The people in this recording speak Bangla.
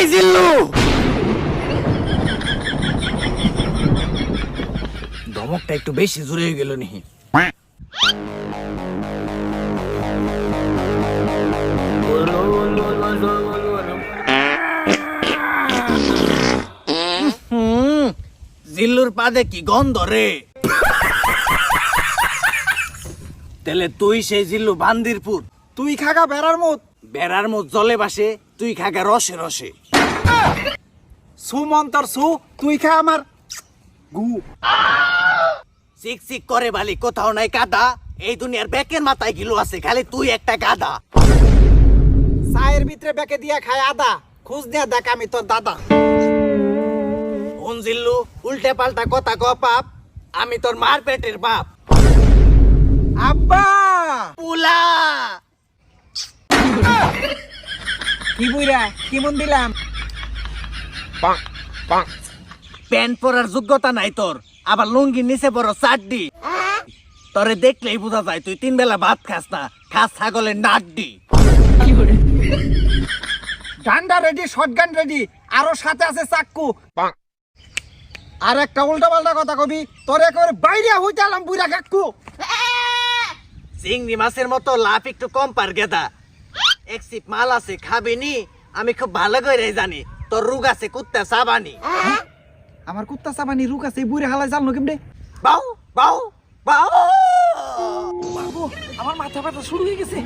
এই জিল্লু ধমকটা একটু বেশি জোরে হয়ে গেল নি। জিল্লুর পাদে কি গন্ধ রে। তাহলে তুই সেই জিল্লু বান্দিরপুর, তুই খাগা বেড়ার মুত, বেড়ার মুখ জলে বাসে, তুই খাগা রসে রসে। সুমন্তর সু, তুই খা আমার গু। চিক চিক করে বালি, কোথাও নাই কাদা। এই দুনিয়ার ব্যাকের মাথায় গিলু আছে, খালি তুই একটা গাদা। চায়ের ভিতরে বেকে দিয়া খায় আদা, খুঁজ দিয়া দেখ আমি তোর দাদা। কোন জিল্লু উল্টে পাল্টা কথা ক পাপ, আমি তোর মার পেটের বাপ। আব্বা পুলা কি বুইরা কেমন দিলাম? প্যান্ট পরার যোগ্যতা নাই তোর, আবার লুঙ্গির নিচে বড় চাড্ডি। তোরে দেখলেই বোঝা যায় তুই 3 বেলা ভাত খাস না, খাস ছাগলের নাড্ডি। ডান্ডা রেডি, শটগান রেডি, আরো সাথে আছে চাক্কু। আর একটা উল্টা পাল্টা কথা কবি, তোর একেবারে বাইরে হইতে আলাম বুইরা কাকু। চিংড়ি মাছের মতো লাভ একটু কম পার গেদা। এক সিপ মাল আছে খাবি নি, আমি খুব ভালো করে জানি তোর রোগ আছে কুত্তা সাবানি। আমার কুত্তা সাবানি রুক আছে, বুইরে হালাই জানো কেমনে? বাউ বাউ বাউ। আমার মাথা ব্যথা শুরু হয়ে গেছে।